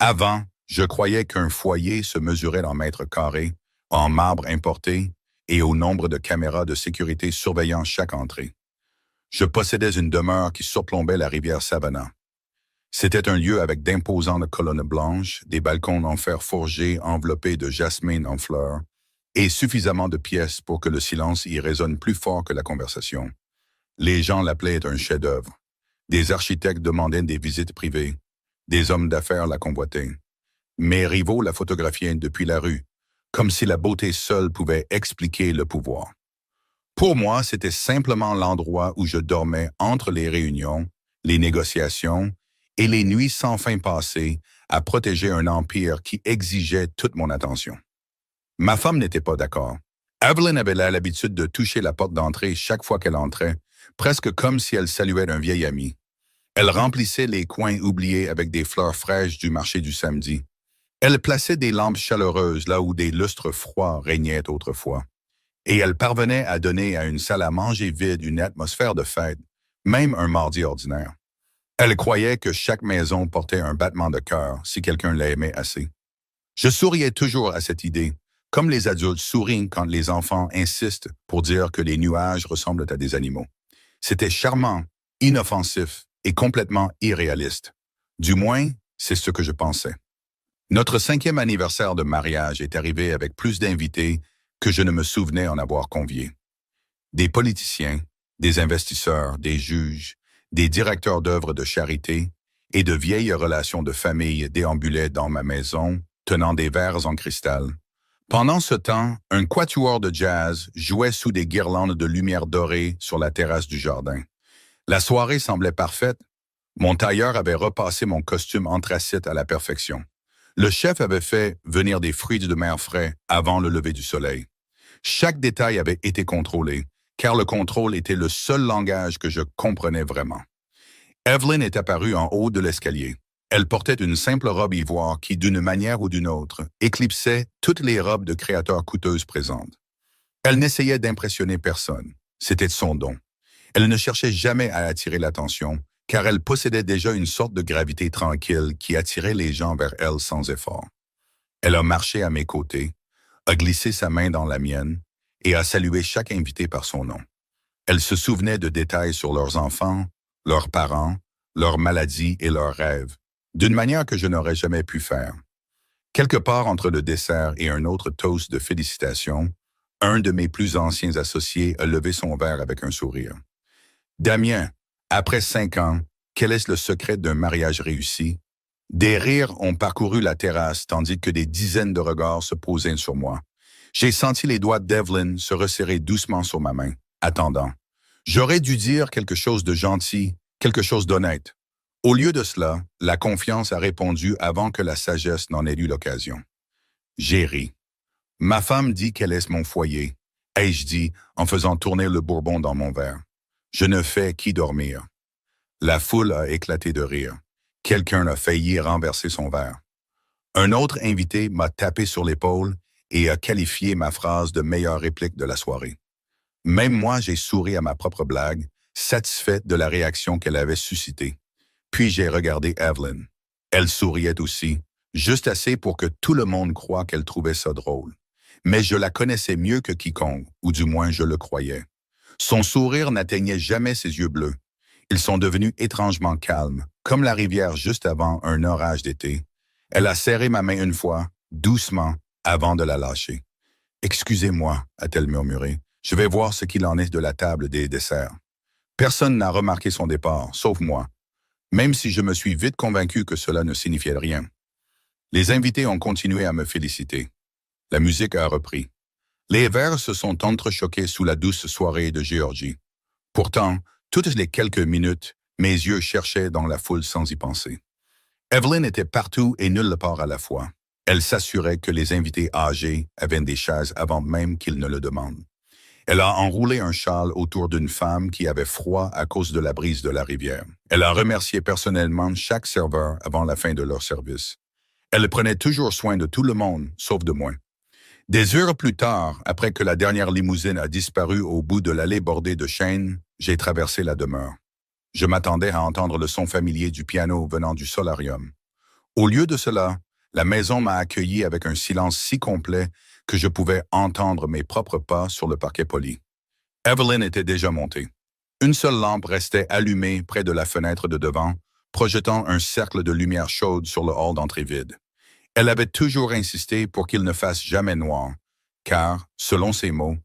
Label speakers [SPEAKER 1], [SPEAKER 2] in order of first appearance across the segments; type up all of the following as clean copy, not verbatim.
[SPEAKER 1] Avant, je croyais qu'un foyer se mesurait en mètres carrés, en marbre importé et au nombre de caméras de sécurité surveillant chaque entrée. Je possédais une demeure qui surplombait la rivière Savannah. C'était un lieu avec d'imposantes colonnes blanches, des balcons en fer forgé enveloppés de jasmine en fleurs, et suffisamment de pièces pour que le silence y résonne plus fort que la conversation. Les gens l'appelaient un chef-d'œuvre. Des architectes demandaient des visites privées. Des hommes d'affaires la convoitaient. Mes rivaux la photographiaient depuis la rue, comme si la beauté seule pouvait expliquer le pouvoir. Pour moi, c'était simplement l'endroit où je dormais entre les réunions, les négociations et les nuits sans fin passées à protéger un empire qui exigeait toute mon attention. Ma femme n'était pas d'accord. Evelyn avait l'habitude de toucher la porte d'entrée chaque fois qu'elle entrait, presque comme si elle saluait un vieil ami. Elle remplissait les coins oubliés avec des fleurs fraîches du marché du samedi. Elle plaçait des lampes chaleureuses là où des lustres froids régnaient autrefois. Et elle parvenait à donner à une salle à manger vide une atmosphère de fête, même un mardi ordinaire. Elle croyait que chaque maison portait un battement de cœur si quelqu'un l'aimait assez. Je souriais toujours à cette idée, comme les adultes sourient quand les enfants insistent pour dire que les nuages ressemblent à des animaux. C'était charmant, inoffensif et complètement irréaliste. Du moins, c'est ce que je pensais. Notre 5e anniversaire de mariage est arrivé avec plus d'invités que je ne me souvenais en avoir conviés. Des politiciens, des investisseurs, des juges, des directeurs d'œuvres de charité et de vieilles relations de famille déambulaient dans ma maison, tenant des verres en cristal. Pendant ce temps, un quatuor de jazz jouait sous des guirlandes de lumière dorée sur la terrasse du jardin. La soirée semblait parfaite. Mon tailleur avait repassé mon costume anthracite à la perfection. Le chef avait fait venir des fruits de mer frais avant le lever du soleil. Chaque détail avait été contrôlé, car le contrôle était le seul langage que je comprenais vraiment. Evelyn est apparue en haut de l'escalier. Elle portait une simple robe ivoire qui, d'une manière ou d'une autre, éclipsait toutes les robes de créateurs coûteuses présentes. Elle n'essayait d'impressionner personne. C'était son don. Elle ne cherchait jamais à attirer l'attention, car elle possédait déjà une sorte de gravité tranquille qui attirait les gens vers elle sans effort. Elle a marché à mes côtés, a glissé sa main dans la mienne et a salué chaque invité par son nom. Elle se souvenait de détails sur leurs enfants, leurs parents, leurs maladies et leurs rêves, d'une manière que je n'aurais jamais pu faire. Quelque part entre le dessert et un autre toast de félicitations, un de mes plus anciens associés a levé son verre avec un sourire. Damien, après 5 ans, quel est le secret d'un mariage réussi? Des rires ont parcouru la terrasse tandis que des dizaines de regards se posaient sur moi. J'ai senti les doigts d'Evelyn se resserrer doucement sur ma main, attendant. J'aurais dû dire quelque chose de gentil, quelque chose d'honnête. Au lieu de cela, la confiance a répondu avant que la sagesse n'en ait eu l'occasion. J'ai ri. Ma femme dit qu'elle est mon foyer, ai-je dit en faisant tourner le bourbon dans mon verre. Je ne fais qu'y dormir. La foule a éclaté de rire. Quelqu'un a failli renverser son verre. Un autre invité m'a tapé sur l'épaule et a qualifié ma phrase de meilleure réplique de la soirée. Même moi, j'ai souri à ma propre blague, satisfaite de la réaction qu'elle avait suscitée. Puis j'ai regardé Evelyn. Elle souriait aussi, juste assez pour que tout le monde croie qu'elle trouvait ça drôle. Mais je la connaissais mieux que quiconque, ou du moins je le croyais. Son sourire n'atteignait jamais ses yeux bleus. Ils sont devenus étrangement calmes, comme la rivière juste avant un orage d'été. Elle a serré ma main une fois, doucement, avant de la lâcher. « Excusez-moi », a-t-elle murmuré, « je vais voir ce qu'il en est de la table des desserts. » Personne n'a remarqué son départ, sauf moi, même si je me suis vite convaincu que cela ne signifiait rien. Les invités ont continué à me féliciter. La musique a repris. Les verres se sont entrechoqués sous la douce soirée de Géorgie. Pourtant, toutes les quelques minutes, mes yeux cherchaient dans la foule sans y penser. Evelyn était partout et nulle part à la fois. Elle s'assurait que les invités âgés avaient des chaises avant même qu'ils ne le demandent. Elle a enroulé un châle autour d'une femme qui avait froid à cause de la brise de la rivière. Elle a remercié personnellement chaque serveur avant la fin de leur service. Elle prenait toujours soin de tout le monde, sauf de moi. Des heures plus tard, après que la dernière limousine a disparu au bout de l'allée bordée de chênes, j'ai traversé la demeure. Je m'attendais à entendre le son familier du piano venant du solarium. Au lieu de cela, la maison m'a accueilli avec un silence si complet que je pouvais entendre mes propres pas sur le parquet poli. Evelyn était déjà montée. Une seule lampe restait allumée près de la fenêtre de devant, projetant un cercle de lumière chaude sur le hall d'entrée vide. Elle avait toujours insisté pour qu'il ne fasse jamais noir, car, selon ses mots,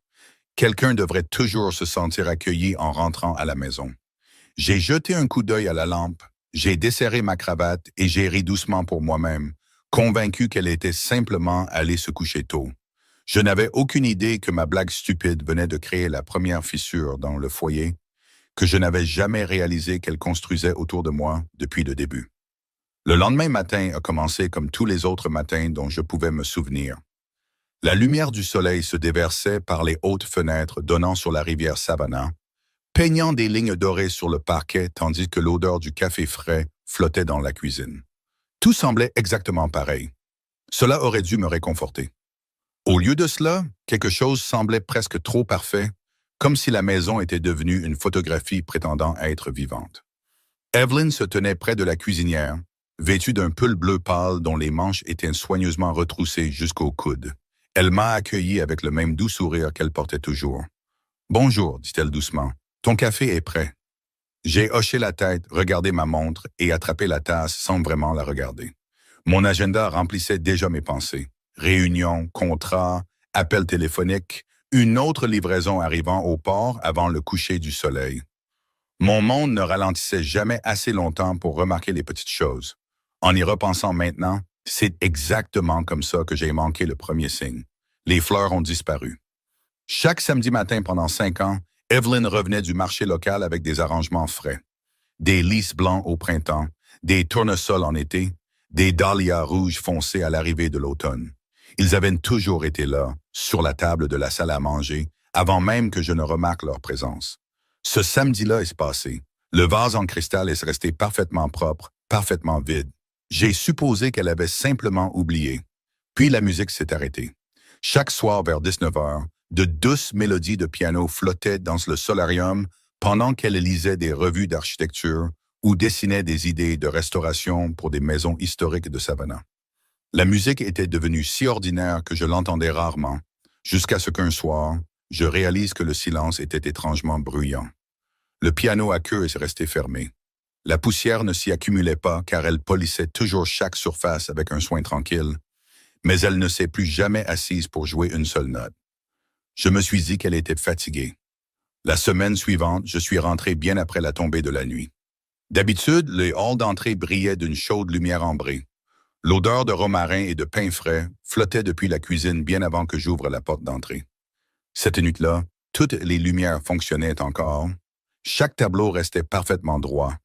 [SPEAKER 1] quelqu'un devrait toujours se sentir accueilli en rentrant à la maison. J'ai jeté un coup d'œil à la lampe, j'ai desserré ma cravate et j'ai ri doucement pour moi-même, convaincu qu'elle était simplement allée se coucher tôt. Je n'avais aucune idée que ma blague stupide venait de créer la première fissure dans le foyer, que je n'avais jamais réalisé qu'elle construisait autour de moi depuis le début. Le lendemain matin a commencé comme tous les autres matins dont je pouvais me souvenir. La lumière du soleil se déversait par les hautes fenêtres donnant sur la rivière Savannah, peignant des lignes dorées sur le parquet tandis que l'odeur du café frais flottait dans la cuisine. Tout semblait exactement pareil. Cela aurait dû me réconforter. Au lieu de cela, quelque chose semblait presque trop parfait, comme si la maison était devenue une photographie prétendant être vivante. Evelyn se tenait près de la cuisinière, vêtue d'un pull bleu pâle dont les manches étaient soigneusement retroussées jusqu'au coude. Elle m'a accueilli avec le même doux sourire qu'elle portait toujours. « Bonjour », dit-elle doucement. « Ton café est prêt. » J'ai hoché la tête, regardé ma montre et attrapé la tasse sans vraiment la regarder. Mon agenda remplissait déjà mes pensées. Réunions, contrats, appels téléphoniques, une autre livraison arrivant au port avant le coucher du soleil. Mon monde ne ralentissait jamais assez longtemps pour remarquer les petites choses. En y repensant maintenant, c'est exactement comme ça que j'ai manqué le premier signe. Les fleurs ont disparu. Chaque samedi matin pendant 5 ans, Evelyn revenait du marché local avec des arrangements frais. Des lys blancs au printemps, des tournesols en été, des dahlias rouges foncés à l'arrivée de l'automne. Ils avaient toujours été là, sur la table de la salle à manger, avant même que je ne remarque leur présence. Ce samedi-là est passé. Le vase en cristal est resté parfaitement propre, parfaitement vide. J'ai supposé qu'elle avait simplement oublié. Puis la musique s'est arrêtée. Chaque soir vers 19 heures, de douces mélodies de piano flottaient dans le solarium pendant qu'elle lisait des revues d'architecture ou dessinait des idées de restauration pour des maisons historiques de Savannah. La musique était devenue si ordinaire que je l'entendais rarement, jusqu'à ce qu'un soir, je réalise que le silence était étrangement bruyant. Le piano à queue est resté fermé. La poussière ne s'y accumulait pas car elle polissait toujours chaque surface avec un soin tranquille, mais elle ne s'est plus jamais assise pour jouer une seule note. Je me suis dit qu'elle était fatiguée. La semaine suivante, je suis rentré bien après la tombée de la nuit. D'habitude, le hall d'entrée brillait d'une chaude lumière ambrée. L'odeur de romarin et de pain frais flottait depuis la cuisine bien avant que j'ouvre la porte d'entrée. Cette nuit-là, toutes les lumières fonctionnaient encore. Chaque tableau restait parfaitement droit.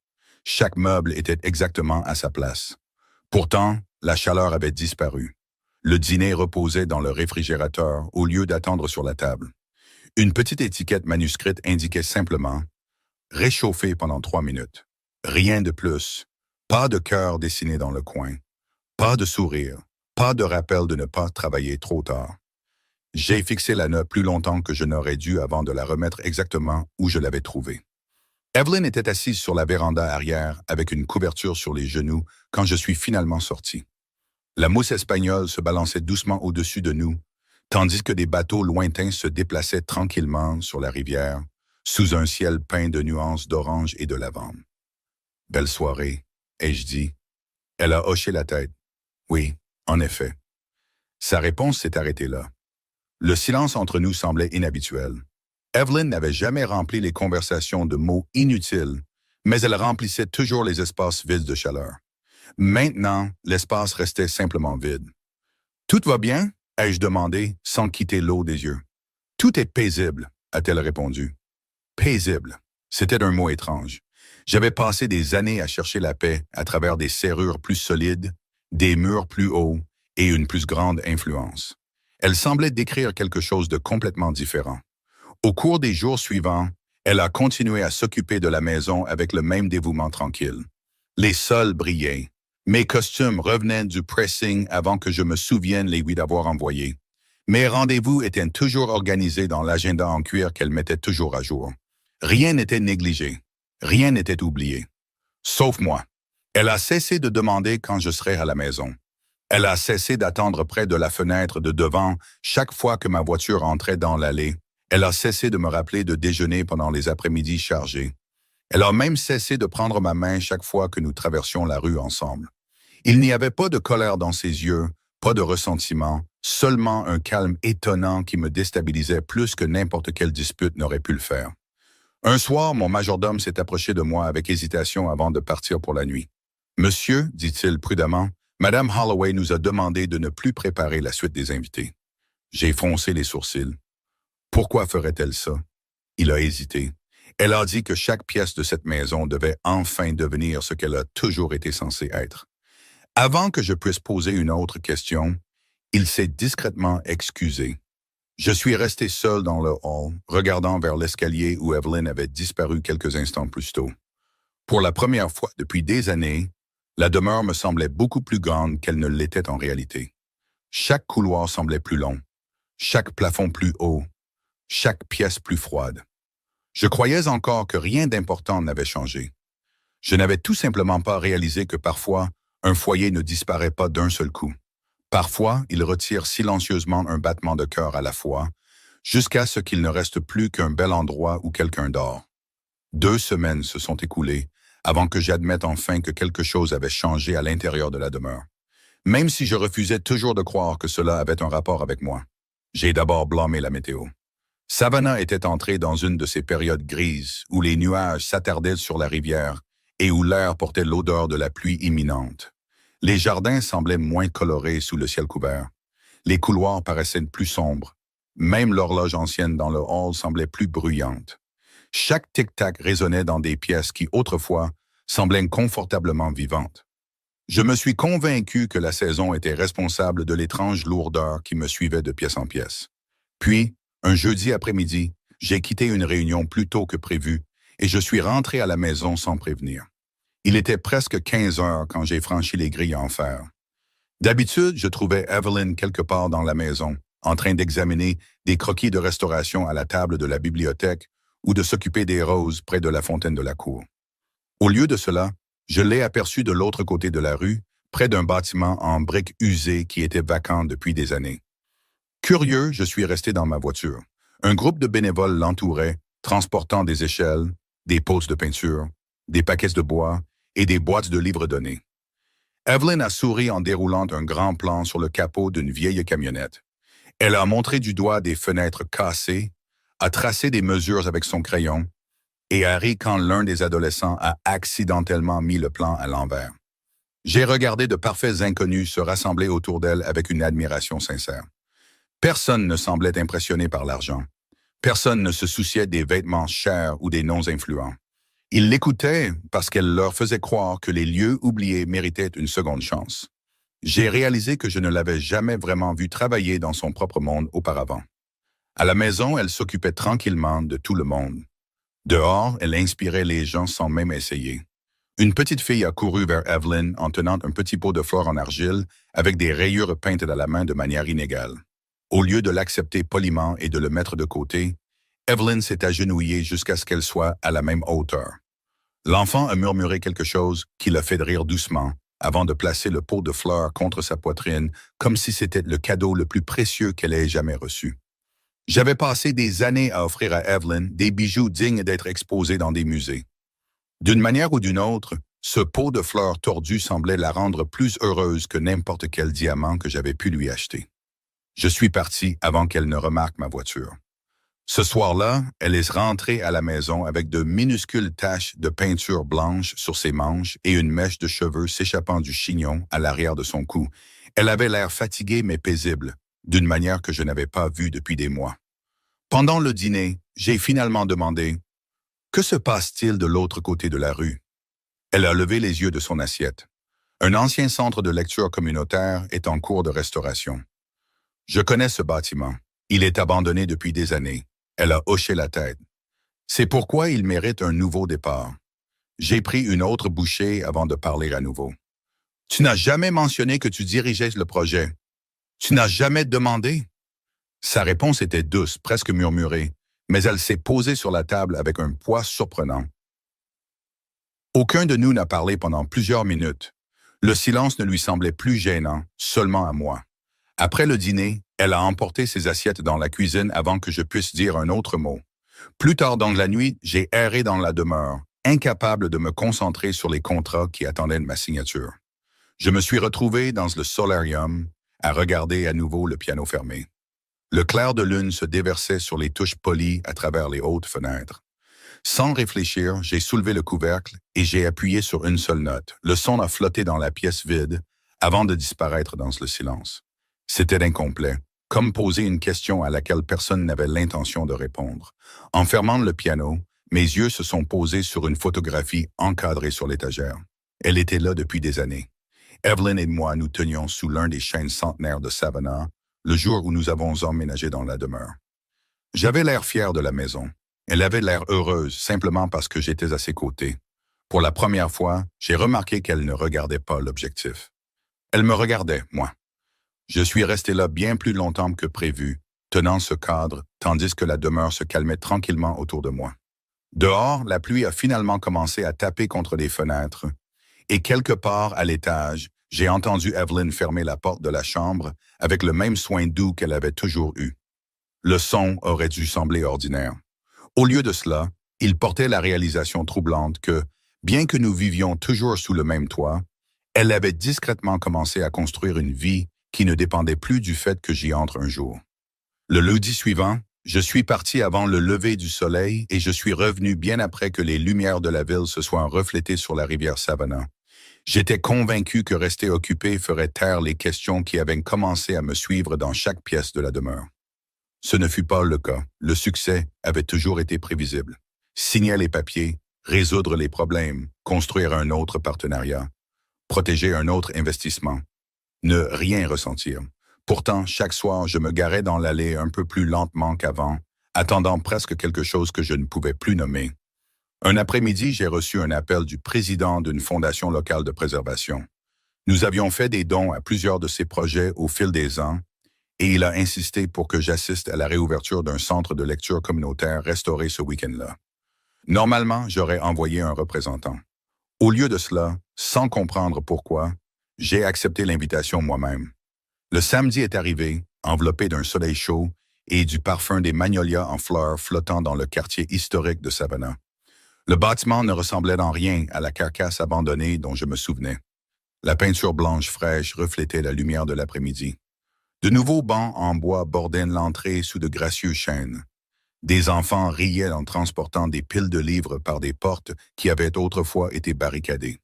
[SPEAKER 1] Chaque meuble était exactement à sa place. Pourtant, la chaleur avait disparu. Le dîner reposait dans le réfrigérateur au lieu d'attendre sur la table. Une petite étiquette manuscrite indiquait simplement « Réchauffé pendant 3 minutes ». Rien de plus. Pas de cœur dessiné dans le coin. Pas de sourire. Pas de rappel de ne pas travailler trop tard. J'ai fixé la note plus longtemps que je n'aurais dû avant de la remettre exactement où je l'avais trouvée. Evelyn était assise sur la véranda arrière avec une couverture sur les genoux quand je suis finalement sorti. La mousse espagnole se balançait doucement au-dessus de nous, tandis que des bateaux lointains se déplaçaient tranquillement sur la rivière, sous un ciel peint de nuances d'orange et de lavande. « Belle soirée », ai-je dit. Elle a hoché la tête. « Oui, en effet. » Sa réponse s'est arrêtée là. Le silence entre nous semblait inhabituel. Evelyn n'avait jamais rempli les conversations de mots inutiles, mais elle remplissait toujours les espaces vides de chaleur. Maintenant, l'espace restait simplement vide. « Tout va bien ?» ai-je demandé, sans quitter l'eau des yeux. « Tout est paisible », a-t-elle répondu. « Paisible », c'était un mot étrange. J'avais passé des années à chercher la paix à travers des serrures plus solides, des murs plus hauts et une plus grande influence. Elle semblait décrire quelque chose de complètement différent. Au cours des jours suivants, elle a continué à s'occuper de la maison avec le même dévouement tranquille. Les sols brillaient. Mes costumes revenaient du pressing avant que je me souvienne les lui d'avoir envoyés. Mes rendez-vous étaient toujours organisés dans l'agenda en cuir qu'elle mettait toujours à jour. Rien n'était négligé. Rien n'était oublié. Sauf moi. Elle a cessé de demander quand je serai à la maison. Elle a cessé d'attendre près de la fenêtre de devant chaque fois que ma voiture entrait dans l'allée. Elle a cessé de me rappeler de déjeuner pendant les après-midi chargés. Elle a même cessé de prendre ma main chaque fois que nous traversions la rue ensemble. Il n'y avait pas de colère dans ses yeux, pas de ressentiment, seulement un calme étonnant qui me déstabilisait plus que n'importe quelle dispute n'aurait pu le faire. Un soir, mon majordome s'est approché de moi avec hésitation avant de partir pour la nuit. Monsieur, dit-il prudemment, Madame Holloway nous a demandé de ne plus préparer la suite des invités. J'ai froncé les sourcils. Pourquoi ferait-elle ça? Il a hésité. Elle a dit que chaque pièce de cette maison devait enfin devenir ce qu'elle a toujours été censée être. Avant que je puisse poser une autre question, il s'est discrètement excusé. Je suis resté seul dans le hall, regardant vers l'escalier où Evelyn avait disparu quelques instants plus tôt. Pour la première fois depuis des années, la demeure me semblait beaucoup plus grande qu'elle ne l'était en réalité. Chaque couloir semblait plus long, chaque plafond plus haut, chaque pièce plus froide. Je croyais encore que rien d'important n'avait changé. Je n'avais tout simplement pas réalisé que parfois, un foyer ne disparaît pas d'un seul coup. Parfois, il retire silencieusement un battement de cœur à la fois, jusqu'à ce qu'il ne reste plus qu'un bel endroit où quelqu'un dort. 2 semaines se sont écoulées avant que j'admette enfin que quelque chose avait changé à l'intérieur de la demeure. Même si je refusais toujours de croire que cela avait un rapport avec moi. J'ai d'abord blâmé la météo. Savannah était entrée dans une de ces périodes grises où les nuages s'attardaient sur la rivière et où l'air portait l'odeur de la pluie imminente. Les jardins semblaient moins colorés sous le ciel couvert. Les couloirs paraissaient plus sombres. Même l'horloge ancienne dans le hall semblait plus bruyante. Chaque tic-tac résonnait dans des pièces qui, autrefois, semblaient confortablement vivantes. Je me suis convaincu que la saison était responsable de l'étrange lourdeur qui me suivait de pièce en pièce. Puis, un jeudi après-midi, j'ai quitté une réunion plus tôt que prévu et je suis rentré à la maison sans prévenir. Il était presque 15 heures quand j'ai franchi les grilles en fer. D'habitude, je trouvais Evelyn quelque part dans la maison, en train d'examiner des croquis de restauration à la table de la bibliothèque ou de s'occuper des roses près de la fontaine de la cour. Au lieu de cela, je l'ai aperçue de l'autre côté de la rue, près d'un bâtiment en briques usées qui était vacant depuis des années. Curieux, je suis resté dans ma voiture. Un groupe de bénévoles l'entourait, transportant des échelles, des pots de peinture, des paquets de bois et des boîtes de livres donnés. Evelyn a souri en déroulant un grand plan sur le capot d'une vieille camionnette. Elle a montré du doigt des fenêtres cassées, a tracé des mesures avec son crayon et a ri quand l'un des adolescents a accidentellement mis le plan à l'envers. J'ai regardé de parfaits inconnus se rassembler autour d'elle avec une admiration sincère. Personne ne semblait impressionné par l'argent. Personne ne se souciait des vêtements chers ou des noms influents. Ils l'écoutaient parce qu'elle leur faisait croire que les lieux oubliés méritaient une seconde chance. J'ai réalisé que je ne l'avais jamais vraiment vue travailler dans son propre monde auparavant. À la maison, elle s'occupait tranquillement de tout le monde. Dehors, elle inspirait les gens sans même essayer. Une petite fille a couru vers Evelyn en tenant un petit pot de fleurs en argile avec des rayures peintes à la main de manière inégale. Au lieu de l'accepter poliment et de le mettre de côté, Evelyn s'est agenouillée jusqu'à ce qu'elle soit à la même hauteur. L'enfant a murmuré quelque chose qui l'a fait rire doucement avant de placer le pot de fleurs contre sa poitrine comme si c'était le cadeau le plus précieux qu'elle ait jamais reçu. J'avais passé des années à offrir à Evelyn des bijoux dignes d'être exposés dans des musées. D'une manière ou d'une autre, ce pot de fleurs tordues semblait la rendre plus heureuse que n'importe quel diamant que j'avais pu lui acheter. Je suis parti avant qu'elle ne remarque ma voiture. Ce soir-là, elle est rentrée à la maison avec de minuscules taches de peinture blanche sur ses manches et une mèche de cheveux s'échappant du chignon à l'arrière de son cou. Elle avait l'air fatiguée mais paisible, d'une manière que je n'avais pas vue depuis des mois. Pendant le dîner, j'ai finalement demandé « Que se passe-t-il de l'autre côté de la rue ?» Elle a levé les yeux de son assiette. Un ancien centre de lecture communautaire est en cours de restauration. Je connais ce bâtiment. Il est abandonné depuis des années. Elle a hoché la tête. C'est pourquoi il mérite un nouveau départ. J'ai pris une autre bouchée avant de parler à nouveau. Tu n'as jamais mentionné que tu dirigeais le projet. Tu n'as jamais demandé? Sa réponse était douce, presque murmurée, mais elle s'est posée sur la table avec un poids surprenant. Aucun de nous n'a parlé pendant plusieurs minutes. Le silence ne lui semblait plus gênant, seulement à moi. Après le dîner, elle a emporté ses assiettes dans la cuisine avant que je puisse dire un autre mot. Plus tard dans la nuit, j'ai erré dans la demeure, incapable de me concentrer sur les contrats qui attendaient ma signature. Je me suis retrouvé dans le solarium, à regarder à nouveau le piano fermé. Le clair de lune se déversait sur les touches polies à travers les hautes fenêtres. Sans réfléchir, j'ai soulevé le couvercle et j'ai appuyé sur une seule note. Le son a flotté dans la pièce vide avant de disparaître dans le silence. C'était incomplet, comme poser une question à laquelle personne n'avait l'intention de répondre. En fermant le piano, mes yeux se sont posés sur une photographie encadrée sur l'étagère. Elle était là depuis des années. Evelyn et moi nous tenions sous l'un des chênes centenaires de Savannah, le jour où nous avons emménagé dans la demeure. J'avais l'air fier de la maison. Elle avait l'air heureuse simplement parce que j'étais à ses côtés. Pour la première fois, j'ai remarqué qu'elle ne regardait pas l'objectif. Elle me regardait, moi. Je suis resté là bien plus longtemps que prévu, tenant ce cadre, tandis que la demeure se calmait tranquillement autour de moi. Dehors, la pluie a finalement commencé à taper contre les fenêtres, et quelque part à l'étage, j'ai entendu Evelyn fermer la porte de la chambre avec le même soin doux qu'elle avait toujours eu. Le son aurait dû sembler ordinaire. Au lieu de cela, il portait la réalisation troublante que, bien que nous vivions toujours sous le même toit, elle avait discrètement commencé à construire une vie qui ne dépendait plus du fait que j'y entre un jour. Le lundi suivant, je suis parti avant le lever du soleil et je suis revenu bien après que les lumières de la ville se soient reflétées sur la rivière Savannah. J'étais convaincu que rester occupé ferait taire les questions qui avaient commencé à me suivre dans chaque pièce de la demeure. Ce ne fut pas le cas. Le succès avait toujours été prévisible. Signer les papiers, résoudre les problèmes, construire un autre partenariat, protéger un autre investissement. Ne rien ressentir. Pourtant, chaque soir, je me garais dans l'allée un peu plus lentement qu'avant, attendant presque quelque chose que je ne pouvais plus nommer. Un après-midi, j'ai reçu un appel du président d'une fondation locale de préservation. Nous avions fait des dons à plusieurs de ces projets au fil des ans, et il a insisté pour que j'assiste à la réouverture d'un centre de lecture communautaire restauré ce week-end-là. Normalement, j'aurais envoyé un représentant. Au lieu de cela, sans comprendre pourquoi, j'ai accepté l'invitation moi-même. Le samedi est arrivé, enveloppé d'un soleil chaud et du parfum des magnolias en fleurs flottant dans le quartier historique de Savannah. Le bâtiment ne ressemblait en rien à la carcasse abandonnée dont je me souvenais. La peinture blanche fraîche reflétait la lumière de l'après-midi. De nouveaux bancs en bois bordaient l'entrée sous de gracieux chênes. Des enfants riaient en transportant des piles de livres par des portes qui avaient autrefois été barricadées.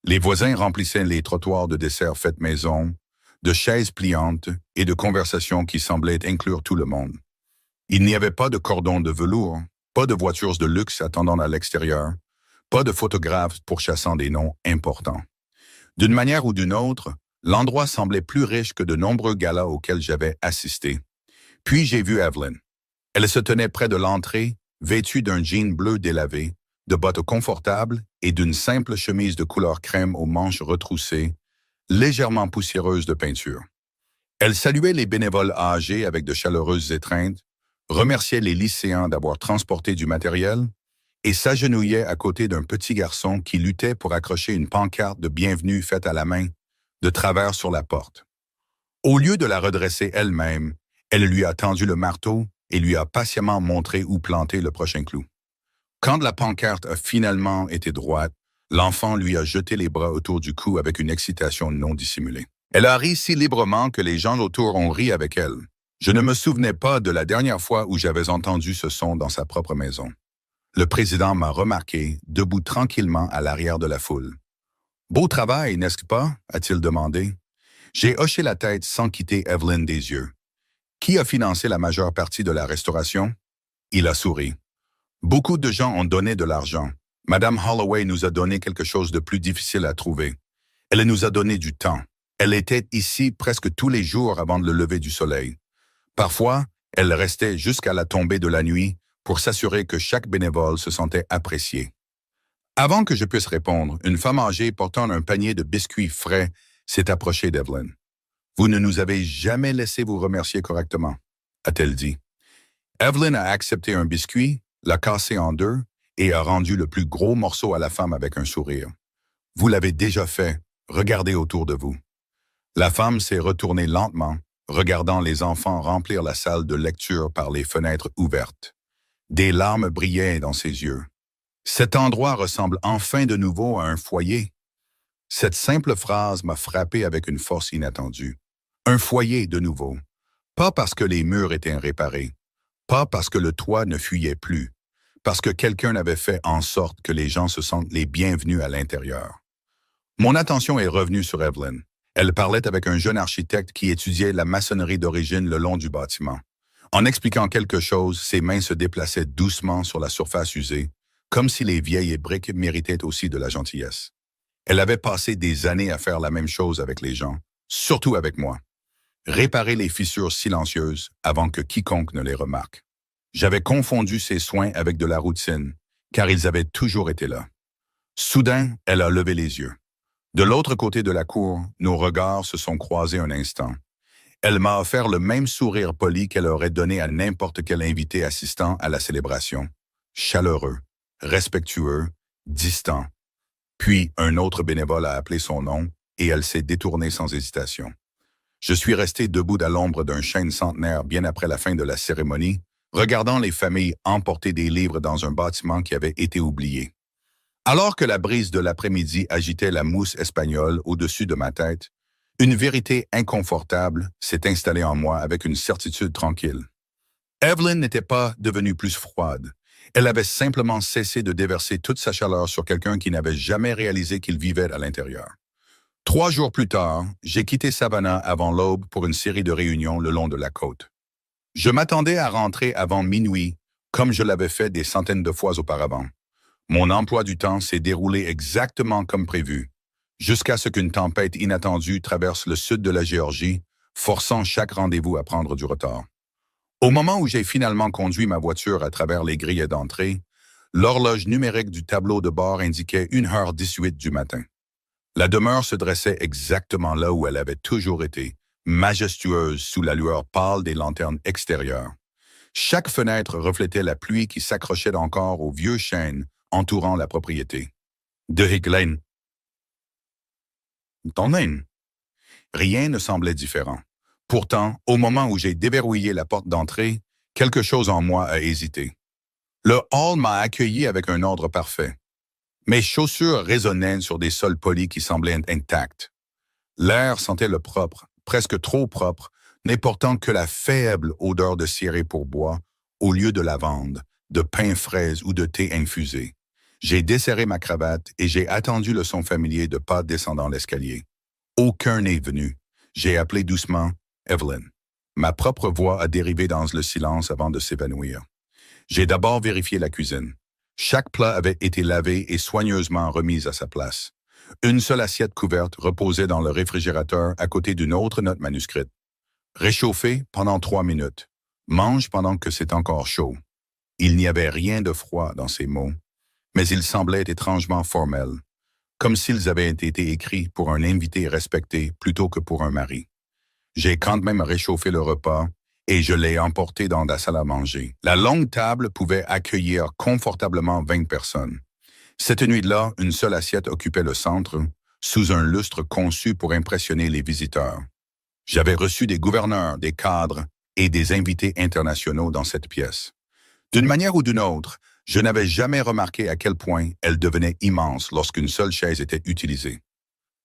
[SPEAKER 1] Les voisins remplissaient les trottoirs de desserts faits maison, de chaises pliantes et de conversations qui semblaient inclure tout le monde. Il n'y avait pas de cordon de velours, pas de voitures de luxe attendant à l'extérieur, pas de photographes pourchassant des noms importants. D'une manière ou d'une autre, l'endroit semblait plus riche que de nombreux galas auxquels j'avais assisté. Puis j'ai vu Evelyn. Elle se tenait près de l'entrée, vêtue d'un jean bleu délavé, de bottes confortables et d'une simple chemise de couleur crème aux manches retroussées, légèrement poussiéreuse de peinture. Elle saluait les bénévoles âgés avec de chaleureuses étreintes, remerciait les lycéens d'avoir transporté du matériel et s'agenouillait à côté d'un petit garçon qui luttait pour accrocher une pancarte de bienvenue faite à la main, de travers sur la porte. Au lieu de la redresser elle-même, elle lui a tendu le marteau et lui a patiemment montré où planter le prochain clou. Quand la pancarte a finalement été droite, l'enfant lui a jeté les bras autour du cou avec une excitation non dissimulée. Elle a ri si librement que les gens autour ont ri avec elle. Je ne me souvenais pas de la dernière fois où j'avais entendu ce son dans sa propre maison. Le président m'a remarqué, debout tranquillement à l'arrière de la foule. « Beau travail, n'est-ce pas ?» a-t-il demandé. J'ai hoché la tête sans quitter Evelyn des yeux. « Qui a financé la majeure partie de la restauration ?» Il a souri. « Beaucoup de gens ont donné de l'argent. Madame Holloway nous a donné quelque chose de plus difficile à trouver. Elle nous a donné du temps. Elle était ici presque tous les jours avant le lever du soleil. Parfois, elle restait jusqu'à la tombée de la nuit pour s'assurer que chaque bénévole se sentait apprécié. » Avant que je puisse répondre, une femme âgée portant un panier de biscuits frais s'est approchée d'Evelyn. « Vous ne nous avez jamais laissé vous remercier correctement, » a-t-elle dit. Evelyn a accepté un biscuit, l'a cassé en deux et a rendu le plus gros morceau à la femme avec un sourire. Vous l'avez déjà fait, regardez autour de vous. La femme s'est retournée lentement, regardant les enfants remplir la salle de lecture par les fenêtres ouvertes. Des larmes brillaient dans ses yeux. Cet endroit ressemble enfin de nouveau à un foyer. Cette simple phrase m'a frappé avec une force inattendue. Un foyer de nouveau. Pas parce que les murs étaient réparés, pas parce que le toit ne fuyait plus, parce que quelqu'un avait fait en sorte que les gens se sentent les bienvenus à l'intérieur. Mon attention est revenue sur Evelyn. Elle parlait avec un jeune architecte qui étudiait la maçonnerie d'origine le long du bâtiment. En expliquant quelque chose, ses mains se déplaçaient doucement sur la surface usée, comme si les vieilles briques méritaient aussi de la gentillesse. Elle avait passé des années à faire la même chose avec les gens, surtout avec moi. Réparer les fissures silencieuses avant que quiconque ne les remarque. J'avais confondu ses soins avec de la routine, car ils avaient toujours été là. Soudain, elle a levé les yeux. De l'autre côté de la cour, nos regards se sont croisés un instant. Elle m'a offert le même sourire poli qu'elle aurait donné à n'importe quel invité assistant à la célébration. Chaleureux, respectueux, distant. Puis un autre bénévole a appelé son nom et elle s'est détournée sans hésitation. Je suis resté debout à l'ombre d'un chêne centenaire bien après la fin de la cérémonie, regardant les familles emporter des livres dans un bâtiment qui avait été oublié. Alors que la brise de l'après-midi agitait la mousse espagnole au-dessus de ma tête, une vérité inconfortable s'est installée en moi avec une certitude tranquille. Evelyn n'était pas devenue plus froide. Elle avait simplement cessé de déverser toute sa chaleur sur quelqu'un qui n'avait jamais réalisé qu'il vivait à l'intérieur. 3 jours plus tard, j'ai quitté Savannah avant l'aube pour une série de réunions le long de la côte. Je m'attendais à rentrer avant minuit, comme je l'avais fait des centaines de fois auparavant. Mon emploi du temps s'est déroulé exactement comme prévu, jusqu'à ce qu'une tempête inattendue traverse le sud de la Géorgie, forçant chaque rendez-vous à prendre du retard. Au moment où j'ai finalement conduit ma voiture à travers les grilles d'entrée, l'horloge numérique du tableau de bord indiquait 1h18 du matin. La demeure se dressait exactement là où elle avait toujours été, majestueuse sous la lueur pâle des lanternes extérieures. Chaque fenêtre reflétait la pluie qui s'accrochait encore aux vieux chênes entourant la propriété. De Higlen. Tonnen. Rien ne semblait différent. Pourtant, au moment où j'ai déverrouillé la porte d'entrée, quelque chose en moi a hésité. Le hall m'a accueilli avec un ordre parfait. Mes chaussures résonnaient sur des sols polis qui semblaient intacts. L'air sentait le propre, presque trop propre, n'apportant que la faible odeur de ciré pour bois au lieu de lavande, de pain fraise ou de thé infusé. J'ai desserré ma cravate et j'ai attendu le son familier de pas descendant l'escalier. Aucun n'est venu. J'ai appelé doucement Evelyn. Ma propre voix a dérivé dans le silence avant de s'évanouir. J'ai d'abord vérifié la cuisine. Chaque plat avait été lavé et soigneusement remis à sa place. Une seule assiette couverte reposait dans le réfrigérateur à côté d'une autre note manuscrite. Réchauffer pendant 3 minutes. Mange pendant que c'est encore chaud. Il n'y avait rien de froid dans ces mots, mais ils semblaient étrangement formels, comme s'ils avaient été écrits pour un invité respecté plutôt que pour un mari. J'ai quand même réchauffé le repas et je l'ai emporté dans la salle à manger. La longue table pouvait accueillir confortablement 20 personnes. Cette nuit-là, une seule assiette occupait le centre, sous un lustre conçu pour impressionner les visiteurs. J'avais reçu des gouverneurs, des cadres et des invités internationaux dans cette pièce. D'une manière ou d'une autre, je n'avais jamais remarqué à quel point elle devenait immense lorsqu'une seule chaise était utilisée.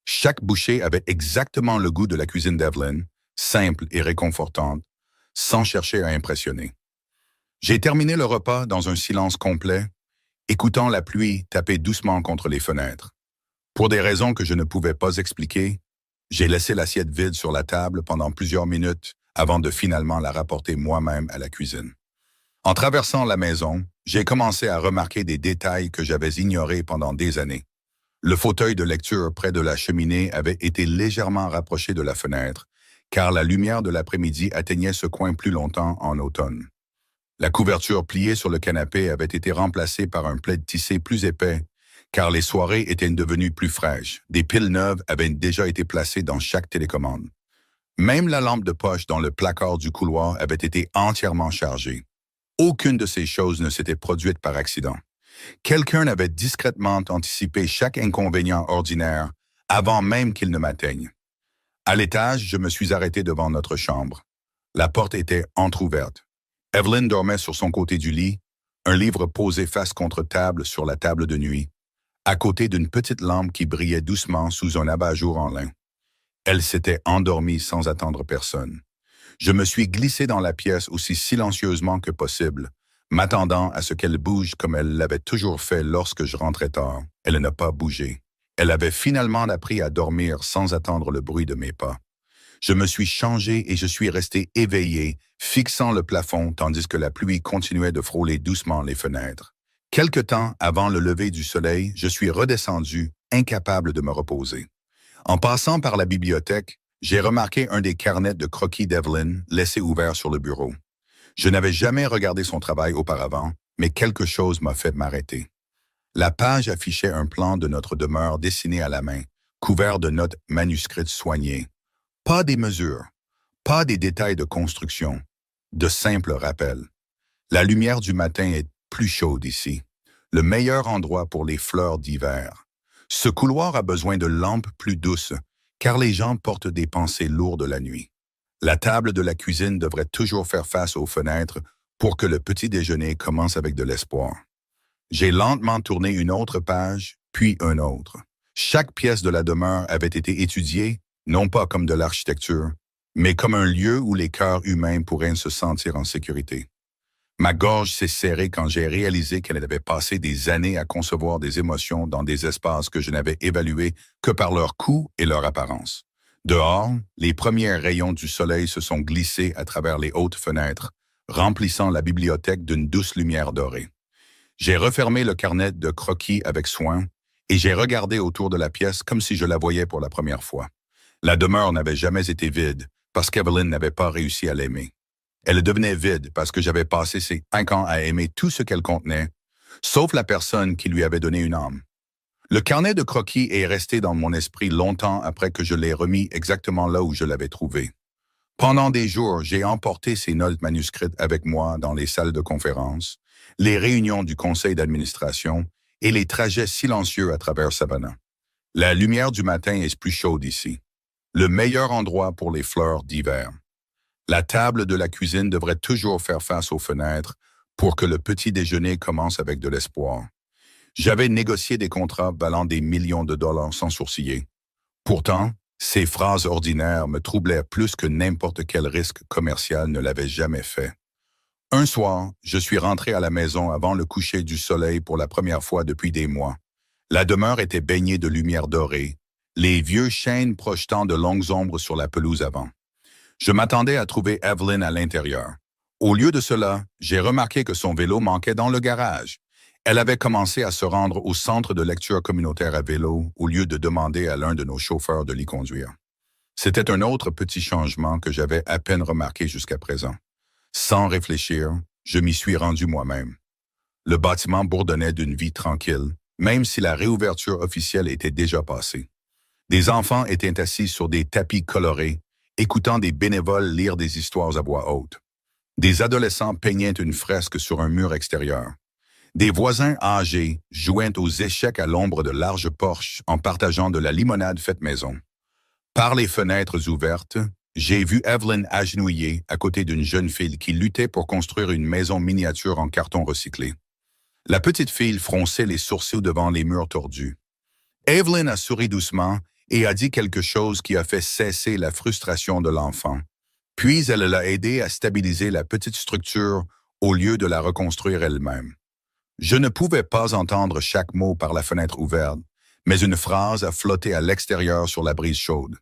[SPEAKER 1] Chaque bouchée avait exactement le goût de la cuisine d'Evelyn, simple et réconfortante, sans chercher à impressionner. J'ai terminé le repas dans un silence complet, écoutant la pluie taper doucement contre les fenêtres. Pour des raisons que je ne pouvais pas expliquer, j'ai laissé l'assiette vide sur la table pendant plusieurs minutes avant de finalement la rapporter moi-même à la cuisine. En traversant la maison, j'ai commencé à remarquer des détails que j'avais ignorés pendant des années. Le fauteuil de lecture près de la cheminée avait été légèrement rapproché de la fenêtre, car la lumière de l'après-midi atteignait ce coin plus longtemps en automne. La couverture pliée sur le canapé avait été remplacée par un plaid tissé plus épais, car les soirées étaient devenues plus fraîches. Des piles neuves avaient déjà été placées dans chaque télécommande. Même la lampe de poche dans le placard du couloir avait été entièrement chargée. Aucune de ces choses ne s'était produite par accident. Quelqu'un avait discrètement anticipé chaque inconvénient ordinaire avant même qu'il ne m'atteigne. À l'étage, je me suis arrêté devant notre chambre. La porte était entr'ouverte. Evelyn dormait sur son côté du lit, un livre posé face contre table sur la table de nuit, à côté d'une petite lampe qui brillait doucement sous un abat-jour en lin. Elle s'était endormie sans attendre personne. Je me suis glissé dans la pièce aussi silencieusement que possible, m'attendant à ce qu'elle bouge comme elle l'avait toujours fait lorsque je rentrais tard. Elle n'a pas bougé. Elle avait finalement appris à dormir sans attendre le bruit de mes pas. Je me suis changé et je suis resté éveillé, fixant le plafond tandis que la pluie continuait de frôler doucement les fenêtres. Quelque temps avant le lever du soleil, je suis redescendu, incapable de me reposer. En passant par la bibliothèque, j'ai remarqué un des carnets de croquis d'Evelyn laissés ouverts sur le bureau. Je n'avais jamais regardé son travail auparavant, mais quelque chose m'a fait m'arrêter. La page affichait un plan de notre demeure dessiné à la main, couvert de notes manuscrites soignées. Pas des mesures, pas des détails de construction, de simples rappels. La lumière du matin est plus chaude ici, le meilleur endroit pour les fleurs d'hiver. Ce couloir a besoin de lampes plus douces, car les gens portent des pensées lourdes la nuit. La table de la cuisine devrait toujours faire face aux fenêtres pour que le petit déjeuner commence avec de l'espoir. J'ai lentement tourné une autre page, puis une autre. Chaque pièce de la demeure avait été étudiée, non pas comme de l'architecture, mais comme un lieu où les cœurs humains pourraient se sentir en sécurité. Ma gorge s'est serrée quand j'ai réalisé qu'elle avait passé des années à concevoir des émotions dans des espaces que je n'avais évalués que par leur coût et leur apparence. Dehors, les premiers rayons du soleil se sont glissés à travers les hautes fenêtres, remplissant la bibliothèque d'une douce lumière dorée. J'ai refermé le carnet de croquis avec soin et j'ai regardé autour de la pièce comme si je la voyais pour la première fois. La demeure n'avait jamais été vide parce qu'Evelyn n'avait pas réussi à l'aimer. Elle devenait vide parce que j'avais passé ces 5 ans à aimer tout ce qu'elle contenait, sauf la personne qui lui avait donné une âme. Le carnet de croquis est resté dans mon esprit longtemps après que je l'ai remis exactement là où je l'avais trouvé. Pendant des jours, j'ai emporté ces notes manuscrites avec moi dans les salles de conférence, les réunions du conseil d'administration et les trajets silencieux à travers Savannah. La lumière du matin est plus chaude ici. Le meilleur endroit pour les fleurs d'hiver. La table de la cuisine devrait toujours faire face aux fenêtres pour que le petit déjeuner commence avec de l'espoir. J'avais négocié des contrats valant des millions de dollars sans sourciller. Pourtant, ces phrases ordinaires me troublaient plus que n'importe quel risque commercial ne l'avait jamais fait. Un soir, je suis rentré à la maison avant le coucher du soleil pour la première fois depuis des mois. La demeure était baignée de lumière dorée, les vieux chênes projetant de longues ombres sur la pelouse avant. Je m'attendais à trouver Evelyn à l'intérieur. Au lieu de cela, j'ai remarqué que son vélo manquait dans le garage. Elle avait commencé à se rendre au centre de lecture communautaire à vélo au lieu de demander à l'un de nos chauffeurs de l'y conduire. C'était un autre petit changement que j'avais à peine remarqué jusqu'à présent. Sans réfléchir, je m'y suis rendu moi-même. Le bâtiment bourdonnait d'une vie tranquille, même si la réouverture officielle était déjà passée. Des enfants étaient assis sur des tapis colorés, écoutant des bénévoles lire des histoires à voix haute. Des adolescents peignaient une fresque sur un mur extérieur. Des voisins âgés jouaient aux échecs à l'ombre de larges porches en partageant de la limonade faite maison. Par les fenêtres ouvertes, j'ai vu Evelyn agenouillée à côté d'une jeune fille qui luttait pour construire une maison miniature en carton recyclé. La petite fille fronçait les sourcils devant les murs tordus. Evelyn a souri doucement et a dit quelque chose qui a fait cesser la frustration de l'enfant. Puis elle l'a aidé à stabiliser la petite structure au lieu de la reconstruire elle-même. Je ne pouvais pas entendre chaque mot par la fenêtre ouverte, mais une phrase a flotté à l'extérieur sur la brise chaude.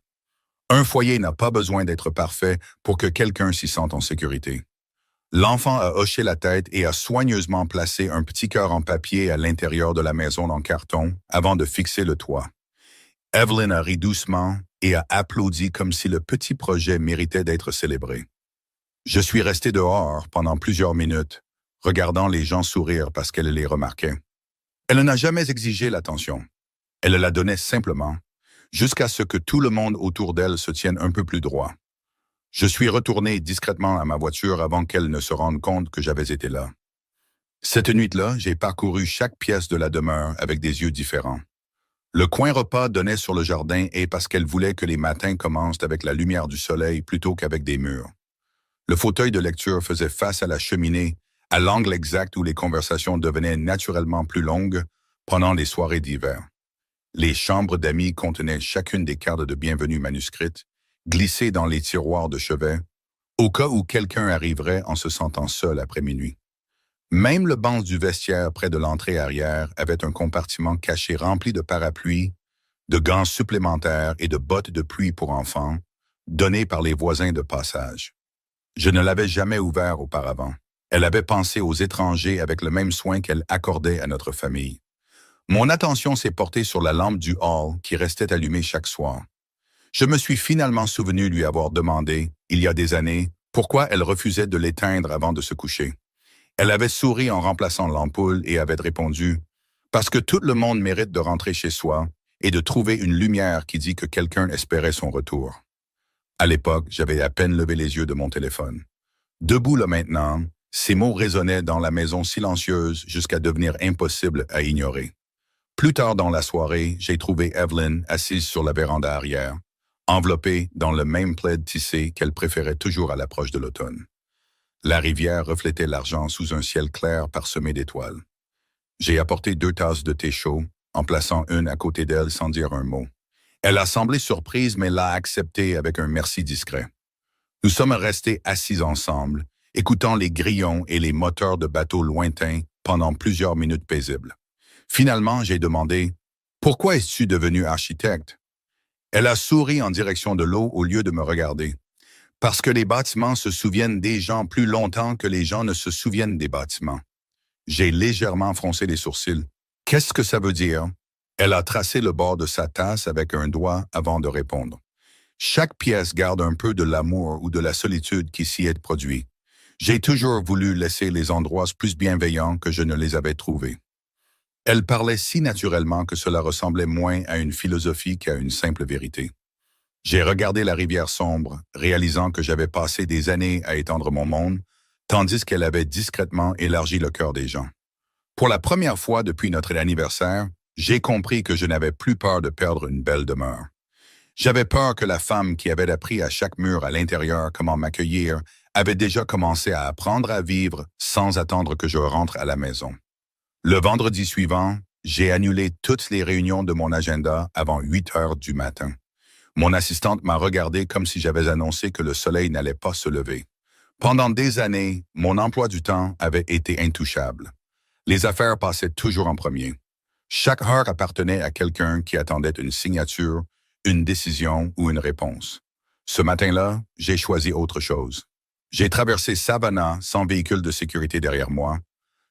[SPEAKER 1] Un foyer n'a pas besoin d'être parfait pour que quelqu'un s'y sente en sécurité. L'enfant a hoché la tête et a soigneusement placé un petit cœur en papier à l'intérieur de la maison en carton avant de fixer le toit. Evelyn a ri doucement et a applaudi comme si le petit projet méritait d'être célébré. Je suis resté dehors pendant plusieurs minutes, regardant les gens sourire parce qu'elle les remarquait. Elle n'a jamais exigé l'attention. Elle la donnait simplement, jusqu'à ce que tout le monde autour d'elle se tienne un peu plus droit. Je suis retourné discrètement à ma voiture avant qu'elle ne se rende compte que j'avais été là. Cette nuit-là, j'ai parcouru chaque pièce de la demeure avec des yeux différents. Le coin repas donnait sur le jardin et parce qu'elle voulait que les matins commencent avec la lumière du soleil plutôt qu'avec des murs. Le fauteuil de lecture faisait face à la cheminée, à l'angle exact où les conversations devenaient naturellement plus longues pendant les soirées d'hiver. Les chambres d'amis contenaient chacune des cartes de bienvenue manuscrites, glissées dans les tiroirs de chevet, au cas où quelqu'un arriverait en se sentant seul après minuit. Même le banc du vestiaire près de l'entrée arrière avait un compartiment caché rempli de parapluies, de gants supplémentaires et de bottes de pluie pour enfants, donnés par les voisins de passage. Je ne l'avais jamais ouvert auparavant. Elle avait pensé aux étrangers avec le même soin qu'elle accordait à notre famille. Mon attention s'est portée sur la lampe du hall qui restait allumée chaque soir. Je me suis finalement souvenu lui avoir demandé, il y a des années, pourquoi elle refusait de l'éteindre avant de se coucher. Elle avait souri en remplaçant l'ampoule et avait répondu « Parce que tout le monde mérite de rentrer chez soi et de trouver une lumière qui dit que quelqu'un espérait son retour. » À l'époque, j'avais à peine levé les yeux de mon téléphone. Debout là maintenant, ces mots résonnaient dans la maison silencieuse jusqu'à devenir impossible à ignorer. Plus tard dans la soirée, j'ai trouvé Evelyn assise sur la véranda arrière, enveloppée dans le même plaid tissé qu'elle préférait toujours à l'approche de l'automne. La rivière reflétait l'argent sous un ciel clair parsemé d'étoiles. J'ai apporté 2 tasses de thé chaud, en plaçant une à côté d'elle sans dire un mot. Elle a semblé surprise, mais l'a accepté avec un merci discret. Nous sommes restés assis ensemble, écoutant les grillons et les moteurs de bateaux lointains pendant plusieurs minutes paisibles. Finalement, j'ai demandé « Pourquoi es-tu devenu architecte ?» Elle a souri en direction de l'eau au lieu de me regarder. Parce que les bâtiments se souviennent des gens plus longtemps que les gens ne se souviennent des bâtiments. J'ai légèrement froncé les sourcils. Qu'est-ce que ça veut dire? Elle a tracé le bord de sa tasse avec un doigt avant de répondre. Chaque pièce garde un peu de l'amour ou de la solitude qui s'y est produit. J'ai toujours voulu laisser les endroits plus bienveillants que je ne les avais trouvés. Elle parlait si naturellement que cela ressemblait moins à une philosophie qu'à une simple vérité. J'ai regardé la rivière sombre, réalisant que j'avais passé des années à étendre mon monde, tandis qu'elle avait discrètement élargi le cœur des gens. Pour la première fois depuis notre anniversaire, j'ai compris que je n'avais plus peur de perdre une belle demeure. J'avais peur que la femme qui avait appris à chaque mur à l'intérieur comment m'accueillir avait déjà commencé à apprendre à vivre sans attendre que je rentre à la maison. Le vendredi suivant, j'ai annulé toutes les réunions de mon agenda avant 8 heures du matin. Mon assistante m'a regardé comme si j'avais annoncé que le soleil n'allait pas se lever. Pendant des années, mon emploi du temps avait été intouchable. Les affaires passaient toujours en premier. Chaque heure appartenait à quelqu'un qui attendait une signature, une décision ou une réponse. Ce matin-là, j'ai choisi autre chose. J'ai traversé Savannah sans véhicule de sécurité derrière moi,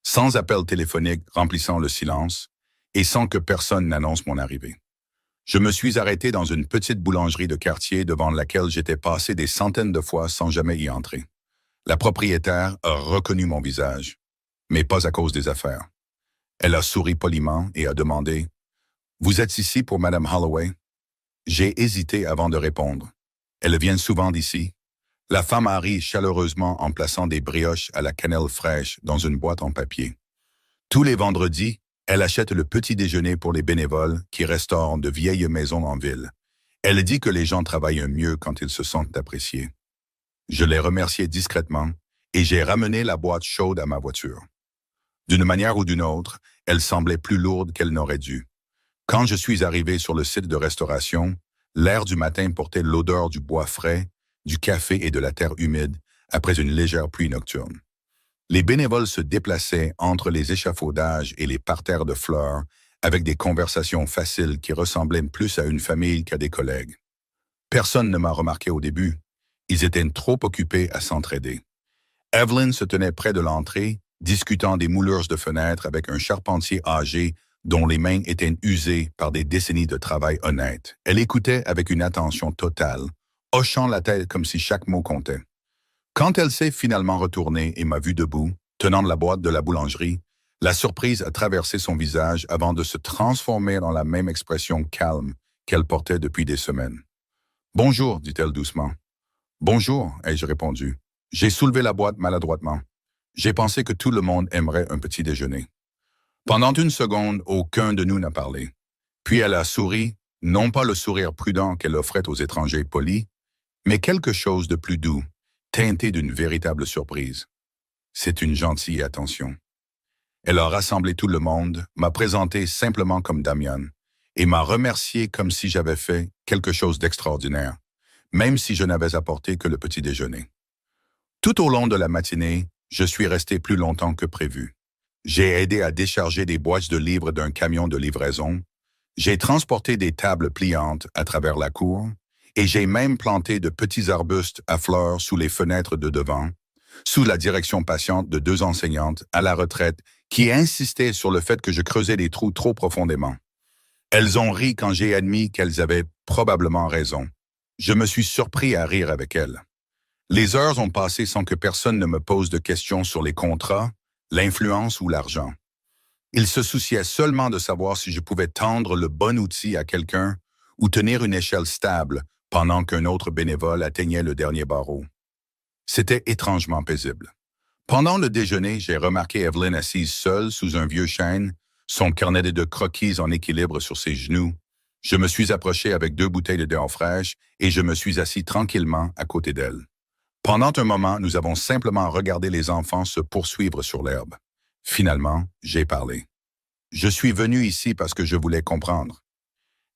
[SPEAKER 1] sans appel téléphonique remplissant le silence et sans que personne n'annonce mon arrivée. Je me suis arrêté dans une petite boulangerie de quartier devant laquelle j'étais passé des centaines de fois sans jamais y entrer. La propriétaire a reconnu mon visage, mais pas à cause des affaires. Elle a souri poliment et a demandé « Vous êtes ici pour Madame Holloway ?» J'ai hésité avant de répondre. « Elle vient souvent d'ici ?» La femme a ri chaleureusement en plaçant des brioches à la cannelle fraîche dans une boîte en papier. Tous les vendredis, elle achète le petit déjeuner pour les bénévoles qui restaurent de vieilles maisons en ville. Elle dit que les gens travaillent mieux quand ils se sentent appréciés. Je l'ai remercié discrètement et j'ai ramené la boîte chaude à ma voiture. D'une manière ou d'une autre, elle semblait plus lourde qu'elle n'aurait dû. Quand je suis arrivé sur le site de restauration, l'air du matin portait l'odeur du bois frais, du café et de la terre humide après une légère pluie nocturne. Les bénévoles se déplaçaient entre les échafaudages et les parterres de fleurs avec des conversations faciles qui ressemblaient plus à une famille qu'à des collègues. Personne ne m'a remarqué au début. Ils étaient trop occupés à s'entraider. Evelyn se tenait près de l'entrée, discutant des moulures de fenêtres avec un charpentier âgé dont les mains étaient usées par des décennies de travail honnête. Elle écoutait avec une attention totale, hochant la tête comme si chaque mot comptait. Quand elle s'est finalement retournée et m'a vu debout, tenant la boîte de la boulangerie, la surprise a traversé son visage avant de se transformer dans la même expression calme qu'elle portait depuis des semaines. « Bonjour », dit-elle doucement. « Bonjour », ai-je répondu. J'ai soulevé la boîte maladroitement. J'ai pensé que tout le monde aimerait un petit déjeuner. Pendant une seconde, aucun de nous n'a parlé. Puis elle a souri, non pas le sourire prudent qu'elle offrait aux étrangers polis, mais quelque chose de plus doux, teinté d'une véritable surprise. C'est une gentille attention. Elle a rassemblé tout le monde, m'a présenté simplement comme Damian, et m'a remercié comme si j'avais fait quelque chose d'extraordinaire, même si je n'avais apporté que le petit déjeuner. Tout au long de la matinée, je suis resté plus longtemps que prévu. J'ai aidé à décharger des boîtes de livres d'un camion de livraison, j'ai transporté des tables pliantes à travers la cour, et j'ai même planté de petits arbustes à fleurs sous les fenêtres de devant, sous la direction patiente de 2 enseignantes à la retraite qui insistaient sur le fait que je creusais des trous trop profondément. Elles ont ri quand j'ai admis qu'elles avaient probablement raison. Je me suis surpris à rire avec elles. Les heures ont passé sans que personne ne me pose de questions sur les contrats, l'influence ou l'argent. Ils se souciaient seulement de savoir si je pouvais tendre le bon outil à quelqu'un ou tenir une échelle stable pendant qu'un autre bénévole atteignait le dernier barreau. C'était étrangement paisible. Pendant le déjeuner, j'ai remarqué Evelyn assise seule sous un vieux chêne, son carnet de croquis en équilibre sur ses genoux. Je me suis approché avec 2 bouteilles de d'eau fraîche et je me suis assis tranquillement à côté d'elle. Pendant un moment, nous avons simplement regardé les enfants se poursuivre sur l'herbe. Finalement, j'ai parlé. Je suis venu ici parce que je voulais comprendre.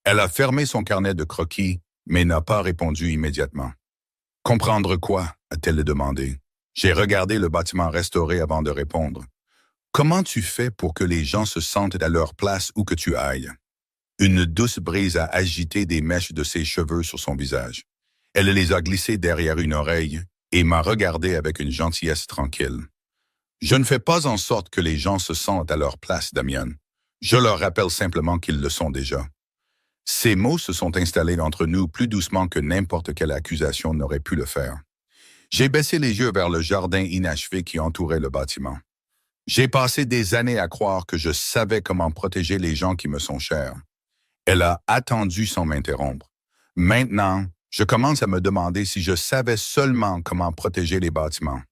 [SPEAKER 1] Elle a fermé son carnet de croquis, mais n'a pas répondu immédiatement. Comprendre quoi? A-t-elle demandé. J'ai regardé le bâtiment restauré avant de répondre. Comment tu fais pour que les gens se sentent à leur place où que tu ailles? Une douce brise a agité des mèches de ses cheveux sur son visage. Elle les a glissées derrière une oreille et m'a regardé avec une gentillesse tranquille. Je ne fais pas en sorte que les gens se sentent à leur place, Damian. Je leur rappelle simplement qu'ils le sont déjà. Ces mots se sont installés entre nous plus doucement que n'importe quelle accusation n'aurait pu le faire. J'ai baissé les yeux vers le jardin inachevé qui entourait le bâtiment. J'ai passé des années à croire que je savais comment protéger les gens qui me sont chers. Elle a attendu sans m'interrompre. Maintenant, je commence à me demander si je savais seulement comment protéger les bâtiments.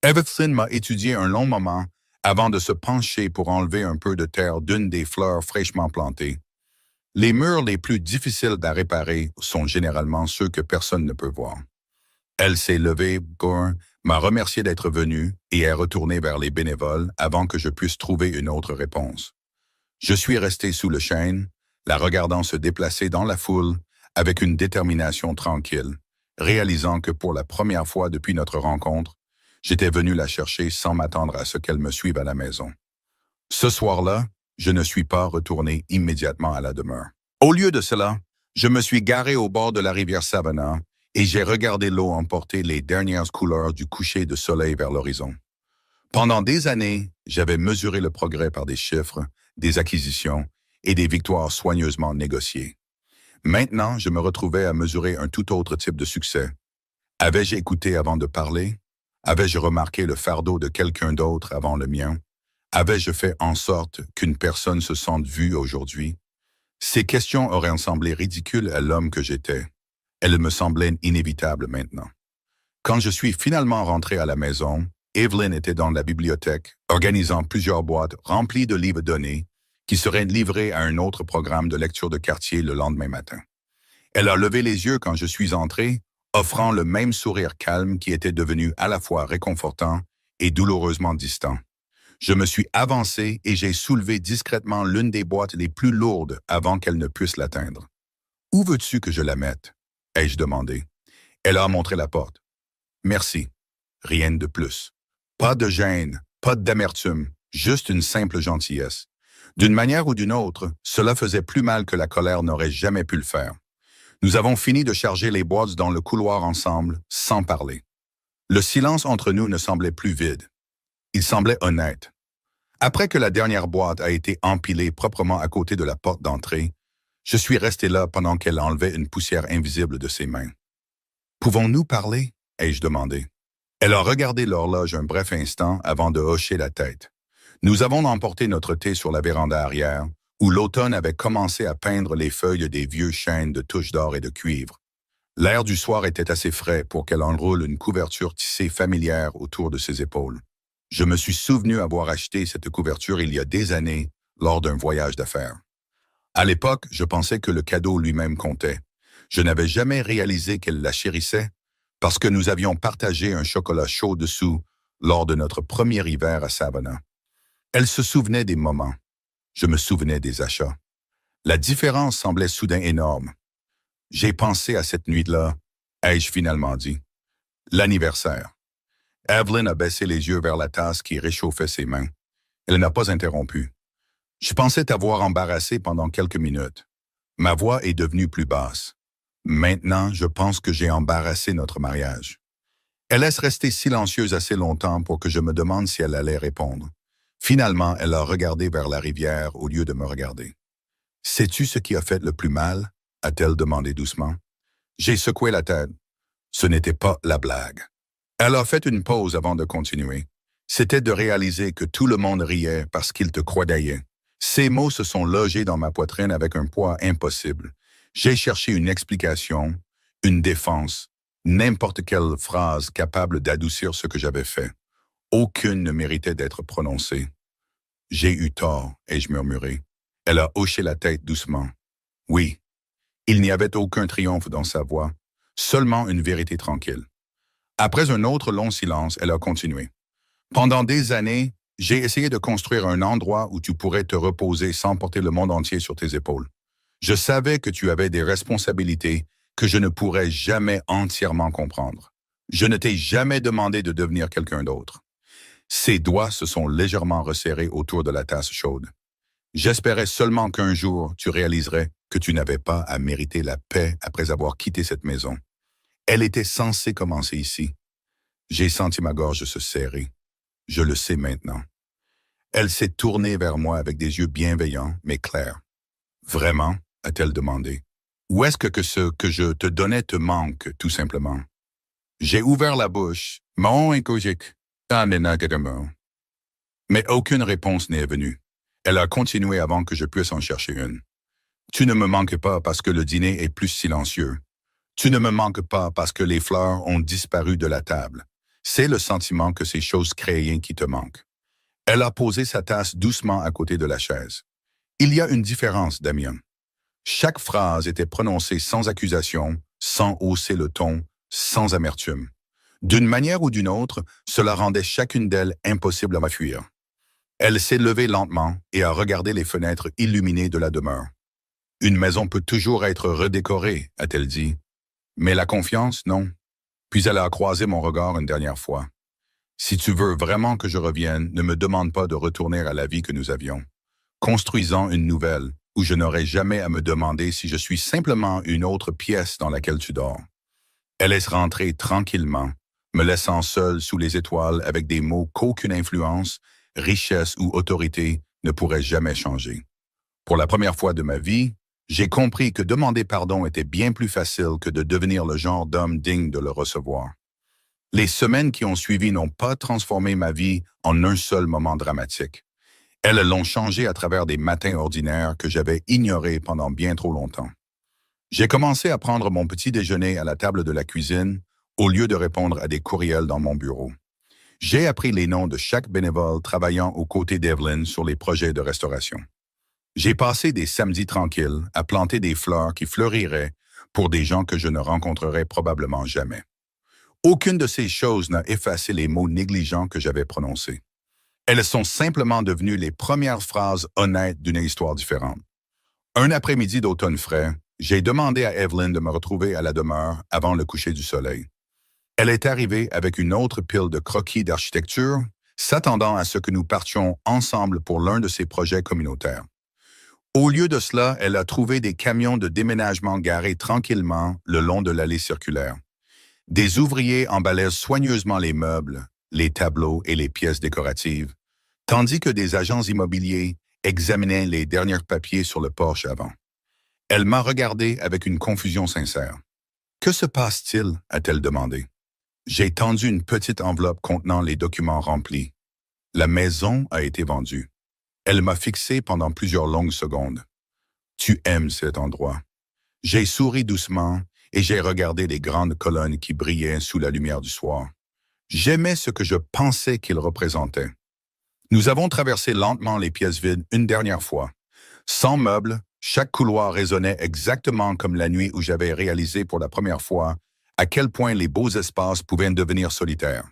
[SPEAKER 1] Evelyn m'a étudié un long moment avant de se pencher pour enlever un peu de terre d'une des fleurs fraîchement plantées. Les murs les plus difficiles à réparer sont généralement ceux que personne ne peut voir. Elle s'est levée, m'a remercié d'être venue et est retournée vers les bénévoles avant que je puisse trouver une autre réponse. Je suis resté sous le chêne, la regardant se déplacer dans la foule avec une détermination tranquille, réalisant que pour la première fois depuis notre rencontre, j'étais venu la chercher sans m'attendre à ce qu'elle me suive à la maison. Ce soir-là, je ne suis pas retourné immédiatement à la demeure. Au lieu de cela, je me suis garé au bord de la rivière Savannah et j'ai regardé l'eau emporter les dernières couleurs du coucher de soleil vers l'horizon. Pendant des années, j'avais mesuré le progrès par des chiffres, des acquisitions et des victoires soigneusement négociées. Maintenant, je me retrouvais à mesurer un tout autre type de succès. Avais-je écouté avant de parler? Avais-je remarqué le fardeau de quelqu'un d'autre avant le mien? Avais-je fait en sorte qu'une personne se sente vue aujourd'hui? Ces questions auraient semblé ridicules à l'homme que j'étais. Elles me semblaient inévitables maintenant. Quand je suis finalement rentré à la maison, Evelyn était dans la bibliothèque, organisant plusieurs boîtes remplies de livres donnés qui seraient livrés à un autre programme de lecture de quartier le lendemain matin. Elle a levé les yeux quand je suis entré, offrant le même sourire calme qui était devenu à la fois réconfortant et douloureusement distant. Je me suis avancé et j'ai soulevé discrètement l'une des boîtes les plus lourdes avant qu'elle ne puisse l'atteindre. « Où veux-tu que je la mette? » ai-je demandé. Elle a montré la porte. « Merci. » Rien de plus. Pas de gêne, pas d'amertume, juste une simple gentillesse. D'une manière ou d'une autre, cela faisait plus mal que la colère n'aurait jamais pu le faire. Nous avons fini de charger les boîtes dans le couloir ensemble, sans parler. Le silence entre nous ne semblait plus vide. Il semblait honnête. Après que la dernière boîte a été empilée proprement à côté de la porte d'entrée, je suis resté là pendant qu'elle enlevait une poussière invisible de ses mains. « Pouvons-nous parler? » ai-je demandé. Elle a regardé l'horloge un bref instant avant de hocher la tête. Nous avons emporté notre thé sur la véranda arrière, où l'automne avait commencé à peindre les feuilles des vieux chênes de touches d'or et de cuivre. L'air du soir était assez frais pour qu'elle enroule une couverture tissée familière autour de ses épaules. Je me suis souvenu avoir acheté cette couverture il y a des années lors d'un voyage d'affaires. À l'époque, je pensais que le cadeau lui-même comptait. Je n'avais jamais réalisé qu'elle la chérissait parce que nous avions partagé un chocolat chaud dessous lors de notre premier hiver à Savannah. Elle se souvenait des moments. Je me souvenais des achats. La différence semblait soudain énorme. J'ai pensé à cette nuit-là, ai-je finalement dit. L'anniversaire. Evelyn a baissé les yeux vers la tasse qui réchauffait ses mains. Elle n'a pas interrompu. Je pensais t'avoir embarrassé pendant quelques minutes. Ma voix est devenue plus basse. Maintenant, je pense que j'ai embarrassé notre mariage. Elle laisse rester silencieuse assez longtemps pour que je me demande si elle allait répondre. Finalement, elle a regardé vers la rivière au lieu de me regarder. « Sais-tu ce qui a fait le plus mal ?» a-t-elle demandé doucement. J'ai secoué la tête. Ce n'était pas la blague. Elle a fait une pause avant de continuer. C'était de réaliser que tout le monde riait parce qu'il te croyait. Ces mots se sont logés dans ma poitrine avec un poids impossible. J'ai cherché une explication, une défense, n'importe quelle phrase capable d'adoucir ce que j'avais fait. Aucune ne méritait d'être prononcée. J'ai eu tort, ai-je murmuré. Elle a hoché la tête doucement. Oui, il n'y avait aucun triomphe dans sa voix, seulement une vérité tranquille. Après un autre long silence, elle a continué. Pendant des années, j'ai essayé de construire un endroit où tu pourrais te reposer sans porter le monde entier sur tes épaules. Je savais que tu avais des responsabilités que je ne pourrais jamais entièrement comprendre. Je ne t'ai jamais demandé de devenir quelqu'un d'autre. Ses doigts se sont légèrement resserrés autour de la tasse chaude. J'espérais seulement qu'un jour tu réaliserais que tu n'avais pas à mériter la paix après avoir quitté cette maison. Elle était censée commencer ici. J'ai senti ma gorge se serrer. Je le sais maintenant. Elle s'est tournée vers moi avec des yeux bienveillants, mais clairs. « Vraiment ?» a-t-elle demandé. « Ou est-ce que ce que je te donnais te manque, tout simplement? » J'ai ouvert la bouche. « Mon écogique. » Mais aucune réponse n'est venue. Elle a continué avant que je puisse en chercher une. « Tu ne me manques pas parce que le dîner est plus silencieux. Tu ne me manques pas parce que les fleurs ont disparu de la table. C'est le sentiment que ces choses créées qui te manquent. » Elle a posé sa tasse doucement à côté de la chaise. « Il y a une différence, Damien. » Chaque phrase était prononcée sans accusation, sans hausser le ton, sans amertume. D'une manière ou d'une autre, cela rendait chacune d'elles impossible à fuir. Elle s'est levée lentement et a regardé les fenêtres illuminées de la demeure. « Une maison peut toujours être redécorée, a-t-elle dit. Mais la confiance, non. » Puis elle a croisé mon regard une dernière fois. « Si tu veux vraiment que je revienne, ne me demande pas de retourner à la vie que nous avions. Construisons une nouvelle, où je n'aurai jamais à me demander si je suis simplement une autre pièce dans laquelle tu dors. » Elle est rentrée tranquillement, me laissant seul sous les étoiles avec des mots qu'aucune influence, richesse ou autorité ne pourrait jamais changer. Pour la première fois de ma vie, j'ai compris que demander pardon était bien plus facile que de devenir le genre d'homme digne de le recevoir. Les semaines qui ont suivi n'ont pas transformé ma vie en un seul moment dramatique. Elles l'ont changé à travers des matins ordinaires que j'avais ignorés pendant bien trop longtemps. J'ai commencé à prendre mon petit déjeuner à la table de la cuisine au lieu de répondre à des courriels dans mon bureau. J'ai appris les noms de chaque bénévole travaillant aux côtés d'Evelyn sur les projets de restauration. J'ai passé des samedis tranquilles à planter des fleurs qui fleuriraient pour des gens que je ne rencontrerais probablement jamais. Aucune de ces choses n'a effacé les mots négligents que j'avais prononcés. Elles sont simplement devenues les premières phrases honnêtes d'une histoire différente. Un après-midi d'automne frais, j'ai demandé à Evelyn de me retrouver à la demeure avant le coucher du soleil. Elle est arrivée avec une autre pile de croquis d'architecture, s'attendant à ce que nous partions ensemble pour l'un de ses projets communautaires. Au lieu de cela, elle a trouvé des camions de déménagement garés tranquillement le long de l'allée circulaire. Des ouvriers emballaient soigneusement les meubles, les tableaux et les pièces décoratives, tandis que des agents immobiliers examinaient les derniers papiers sur le porche avant. Elle m'a regardé avec une confusion sincère. « Que se passe-t-il » a-t-elle demandé. J'ai tendu une petite enveloppe contenant les documents remplis. La maison a été vendue. Elle m'a fixé pendant plusieurs longues secondes. « Tu aimes cet endroit. » J'ai souri doucement et j'ai regardé les grandes colonnes qui brillaient sous la lumière du soir. J'aimais ce que je pensais qu'il représentait. Nous avons traversé lentement les pièces vides une dernière fois. Sans meubles, chaque couloir résonnait exactement comme la nuit où j'avais réalisé pour la première fois à quel point les beaux espaces pouvaient devenir solitaires.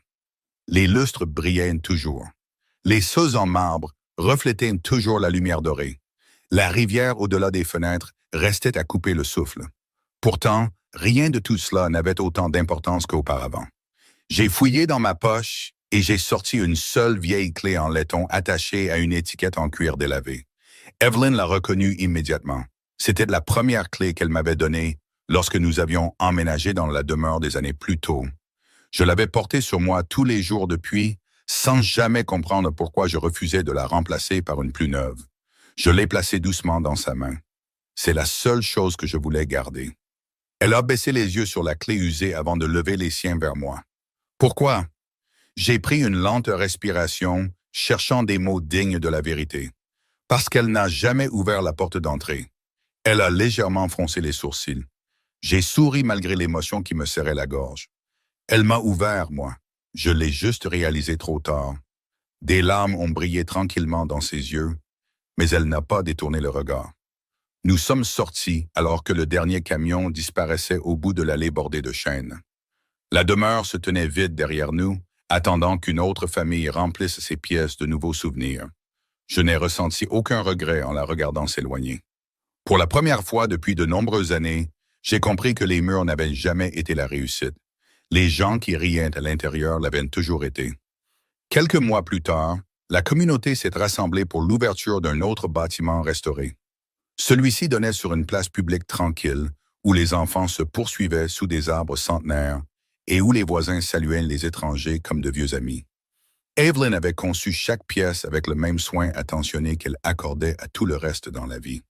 [SPEAKER 1] Les lustres brillaient toujours. Les seaux en marbre reflétaient toujours la lumière dorée. La rivière au-delà des fenêtres restait à couper le souffle. Pourtant, rien de tout cela n'avait autant d'importance qu'auparavant. J'ai fouillé dans ma poche et j'ai sorti une seule vieille clé en laiton attachée à une étiquette en cuir délavé. Evelyn l'a reconnue immédiatement. C'était la première clé qu'elle m'avait donnée lorsque nous avions emménagé dans la demeure des années plus tôt. Je l'avais portée sur moi tous les jours depuis, sans jamais comprendre pourquoi je refusais de la remplacer par une plus neuve. Je l'ai placée doucement dans sa main. C'est la seule chose que je voulais garder. Elle a baissé les yeux sur la clé usée avant de lever les siens vers moi. Pourquoi? J'ai pris une lente respiration, cherchant des mots dignes de la vérité. Parce qu'elle n'a jamais ouvert la porte d'entrée. Elle a légèrement froncé les sourcils. J'ai souri malgré l'émotion qui me serrait la gorge. Elle m'a ouvert, moi. Je l'ai juste réalisé trop tard. Des larmes ont brillé tranquillement dans ses yeux, mais elle n'a pas détourné le regard. Nous sommes sortis alors que le dernier camion disparaissait au bout de l'allée bordée de chênes. La demeure se tenait vide derrière nous, attendant qu'une autre famille remplisse ses pièces de nouveaux souvenirs. Je n'ai ressenti aucun regret en la regardant s'éloigner. Pour la première fois depuis de nombreuses années, j'ai compris que les murs n'avaient jamais été la réussite. Les gens qui riaient à l'intérieur l'avaient toujours été. Quelques mois plus tard, la communauté s'est rassemblée pour l'ouverture d'un autre bâtiment restauré. Celui-ci donnait sur une place publique tranquille, où les enfants se poursuivaient sous des arbres centenaires et où les voisins saluaient les étrangers comme de vieux amis. Evelyn avait conçu chaque pièce avec le même soin attentionné qu'elle accordait à tout le reste dans la vie.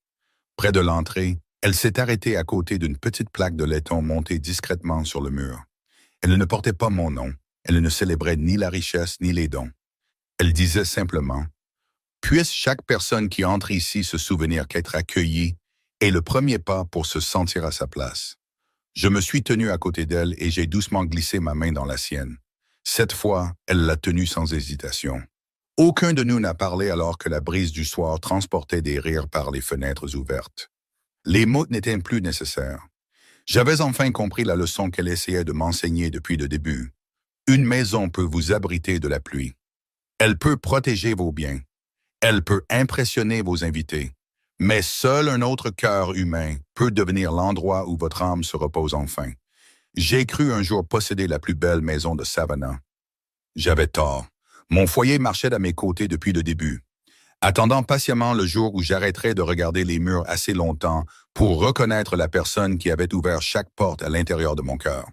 [SPEAKER 1] Près de l'entrée, elle s'est arrêtée à côté d'une petite plaque de laiton montée discrètement sur le mur. Elle ne portait pas mon nom, elle ne célébrait ni la richesse ni les dons. Elle disait simplement « Puisse chaque personne qui entre ici se souvenir qu'être accueillie est le premier pas pour se sentir à sa place. » Je me suis tenu à côté d'elle et j'ai doucement glissé ma main dans la sienne. Cette fois, elle l'a tenue sans hésitation. Aucun de nous n'a parlé alors que la brise du soir transportait des rires par les fenêtres ouvertes. Les mots n'étaient plus nécessaires. J'avais enfin compris la leçon qu'elle essayait de m'enseigner depuis le début. Une maison peut vous abriter de la pluie. Elle peut protéger vos biens. Elle peut impressionner vos invités. Mais seul un autre cœur humain peut devenir l'endroit où votre âme se repose enfin. J'ai cru un jour posséder la plus belle maison de Savannah. J'avais tort. Mon foyer marchait à mes côtés depuis le début, attendant patiemment le jour où j'arrêterais de regarder les murs assez longtemps pour reconnaître la personne qui avait ouvert chaque porte à l'intérieur de mon cœur.